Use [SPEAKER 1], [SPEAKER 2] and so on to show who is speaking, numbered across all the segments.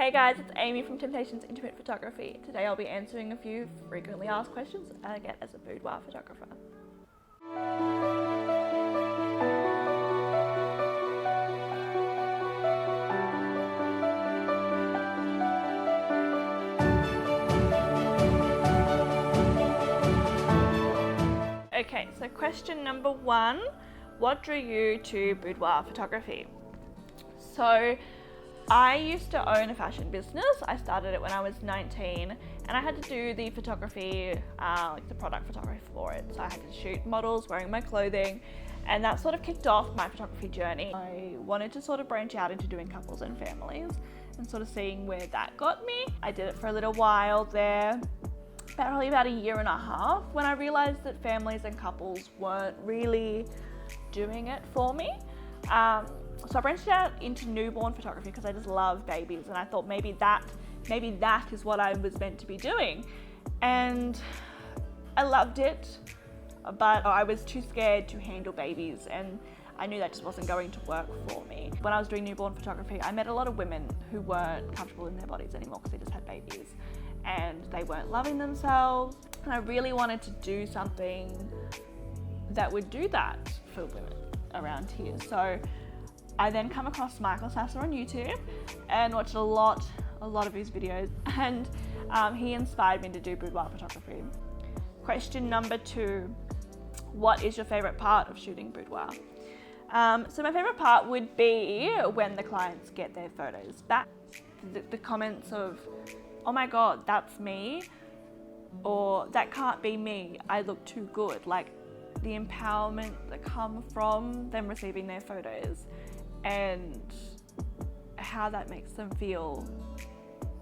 [SPEAKER 1] Hey guys, it's Amy from Temptations Intimate Photography. Today I'll be answering a few frequently asked questions I get as a boudoir photographer. Okay, so question number one, what drew you to boudoir photography? So I used to own a fashion business. I started it when I was 19 and I had to do the photography, like the product photography for it. So I had to shoot models wearing my clothing, and that sort of kicked off my photography journey. I wanted to sort of branch out into doing couples and families and sort of seeing where that got me. I did it for a little while there, probably about a year and a half, when I realized that families and couples weren't really doing it for me. So I branched out into newborn photography because I just love babies, and I thought maybe that is what I was meant to be doing. And I loved it, but I was too scared to handle babies, and I knew that just wasn't going to work for me. When I was doing newborn photography, I met a lot of women who weren't comfortable in their bodies anymore because they just had babies and they weren't loving themselves. And I really wanted to do something that would do that for women around here. So I then come across Michael Sasser on YouTube and watched a lot of his videos, and he inspired me to do boudoir photography. Question number two, what is your favorite part of shooting boudoir? So my favorite part would be when the clients get their photos back. The comments of, oh my God, that's me, or that can't be me, I look too good. Like the empowerment that come from them receiving their photos and how that makes them feel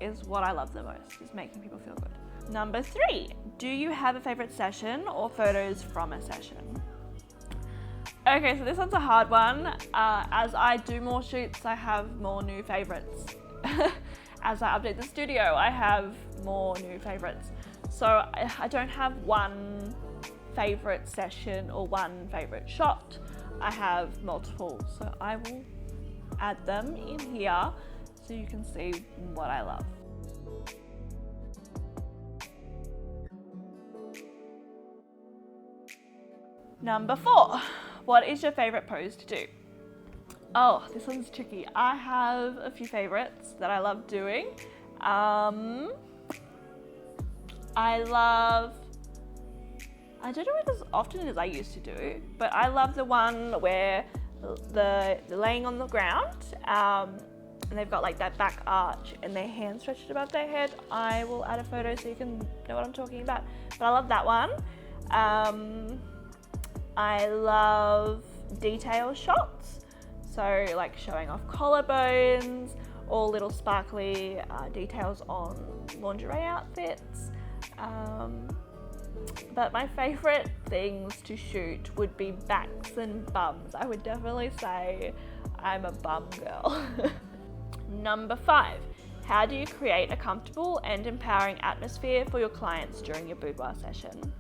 [SPEAKER 1] is what I love the most, is making people feel good. Number three, do you have a favorite session or photos from a session? Okay, so this one's a hard one. As I do more shoots, I have more new favorites. As I update the studio, I have more new favorites. So I don't have one favorite session or one favorite shot. I have multiple, so I will add them in here so you can see what I love. Number four, what is your favorite pose to do? Oh, this one's tricky. I have a few favorites that I love doing. I don't do it as often as I used to do, but I love the one where they're laying on the ground and they've got like that back arch and their hands stretched above their head. I will add a photo so you can know what I'm talking about, but I love that one. I love detail shots, so like showing off collarbones or little sparkly details on lingerie outfits. But my favorite things to shoot would be backs and bums. I would definitely say I'm a bum girl. Number five, how do you create a comfortable and empowering atmosphere for your clients during your boudoir session?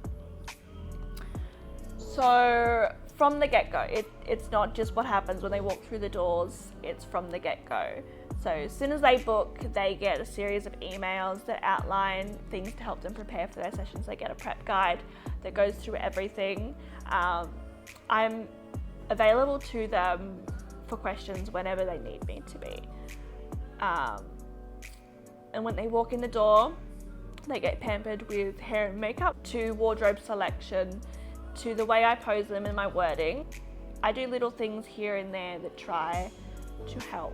[SPEAKER 1] So from the get-go, it's not just what happens when they walk through the doors, it's from the get-go. So as soon as they book, they get a series of emails that outline things to help them prepare for their sessions. They get a prep guide that goes through everything. I'm available to them for questions whenever they need me to be. And when they walk in the door, they get pampered with hair and makeup, to wardrobe selection, to the way I pose them and my wording. I do little things here and there that try to help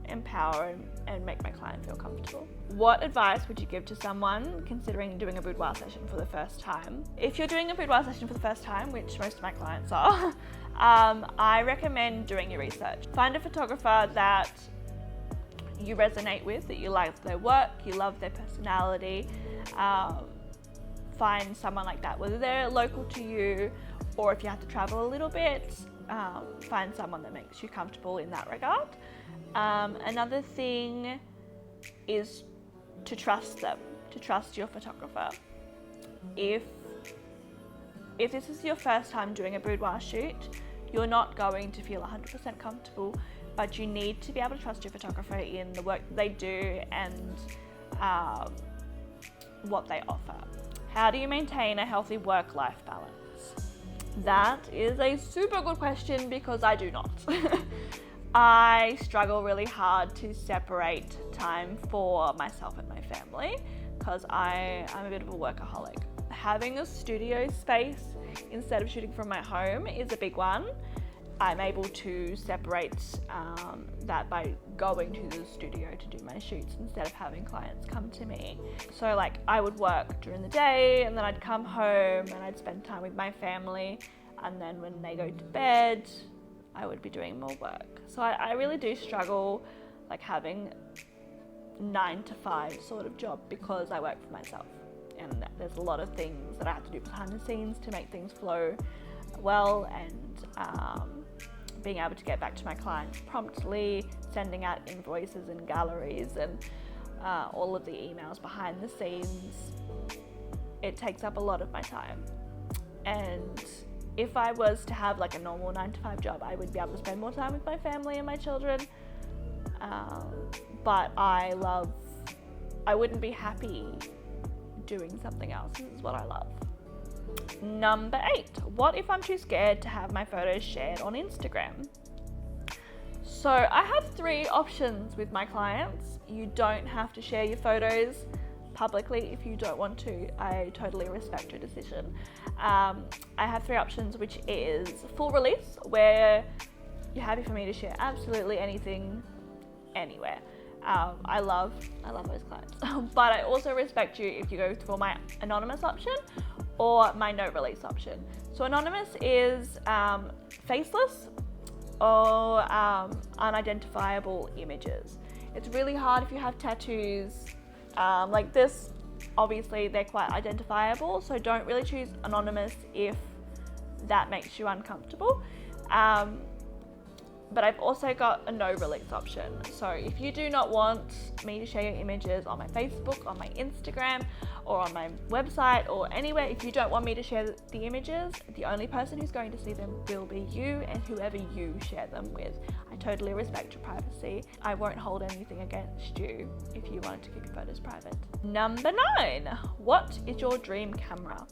[SPEAKER 1] empower and make my client feel comfortable. What advice would you give to someone considering doing a boudoir session for the first time? If you're doing a boudoir session for the first time, which most of my clients are, I recommend doing your research. Find a photographer that you resonate with, that you like their work, you love their personality. Find someone like that, whether they're local to you or if you have to travel a little bit, find someone that makes you comfortable in that regard. Another thing is to trust them, to trust your photographer. If this is your first time doing a boudoir shoot, you're not going to feel 100% comfortable but you need to be able to trust your photographer in the work that they do and what they offer. How do you maintain a healthy work-life balance? That is a super good question because I do not. I struggle really hard to separate time for myself and my family because I'm a bit of a workaholic. Having a studio space instead of shooting from my home is a big one. I'm able to separate that by going to the studio to do my shoots instead of having clients come to me. So like I would work during the day and then I'd come home and I'd spend time with my family, and then when they go to bed I would be doing more work. So I really do struggle like having 9 to 5 sort of job because I work for myself, and there's a lot of things that I have to do behind the scenes to make things flow well, and being able to get back to my clients promptly, sending out invoices and galleries and all of the emails behind the scenes. It takes up a lot of my time. And if I was to have like a normal 9 to 5 job, I would be able to spend more time with my family and my children. But I wouldn't be happy doing something else. This is what I love. Number 8, what if I'm too scared to have my photos shared on Instagram? So I have 3 options with my clients. You don't have to share your photos publicly if you don't want to. I totally respect your decision. I have 3 options, which is full release, where you're happy for me to share absolutely anything, anywhere. I love those clients. But I also respect you if you go for my anonymous option or my no release option. So anonymous is faceless or unidentifiable images. It's really hard if you have tattoos like this. Obviously they're quite identifiable, so don't really choose anonymous if that makes you uncomfortable. But I've also got a no release option. So if you do not want me to share your images on my Facebook, on my Instagram, or on my website, or anywhere, if you don't want me to share the images, the only person who's going to see them will be you and whoever you share them with. I totally respect your privacy. I won't hold anything against you if you wanted to keep your photos private. Number 9, what is your dream camera?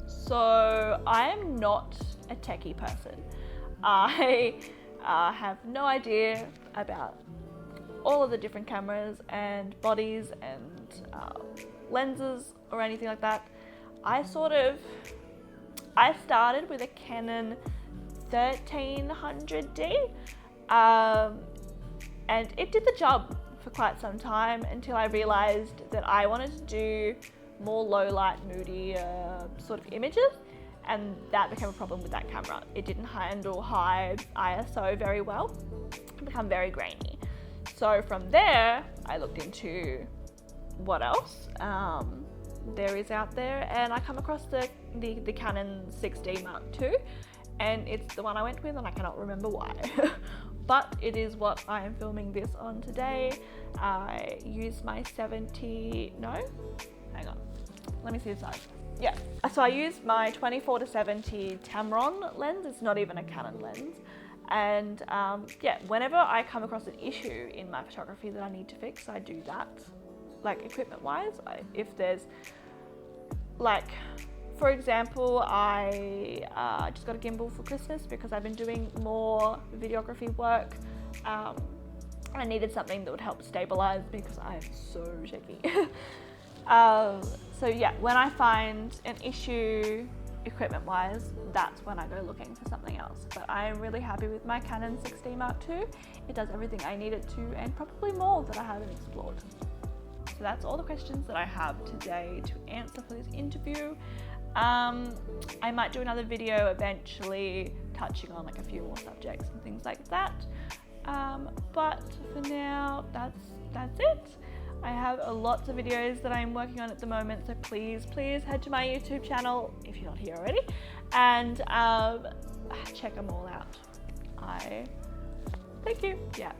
[SPEAKER 1] So I am not a techie person. I have no idea about all of the different cameras and bodies and lenses or anything like that. I started with a Canon 1300D and it did the job for quite some time until I realized that I wanted to do more low light, moody sort of images. And that became a problem with that camera. It didn't handle high ISO very well. It became very grainy. So from there, I looked into what else there is out there, and I come across the Canon 6D Mark II, and it's the one I went with, and I cannot remember why. But it is what I am filming this on today. I use my let me see the size. Yeah, so I use my 24-70 Tamron lens. It's not even a Canon lens. And yeah, whenever I come across an issue in my photography that I need to fix, I do that. Like equipment wise, if there's like, for example, I just got a gimbal for Christmas because I've been doing more videography work. I needed something that would help stabilize because I'm so shaky. So yeah, when I find an issue equipment wise, that's when I go looking for something else. But I am really happy with my Canon 6D Mark II. It does everything I need it to, and probably more that I haven't explored. So that's all the questions that I have today to answer for this interview. I might do another video eventually touching on like a few more subjects and things like that. But for now, that's it. I have lots of videos that I'm working on at the moment, so please head to my YouTube channel if you're not here already, and check them all out. Thank you. Yeah.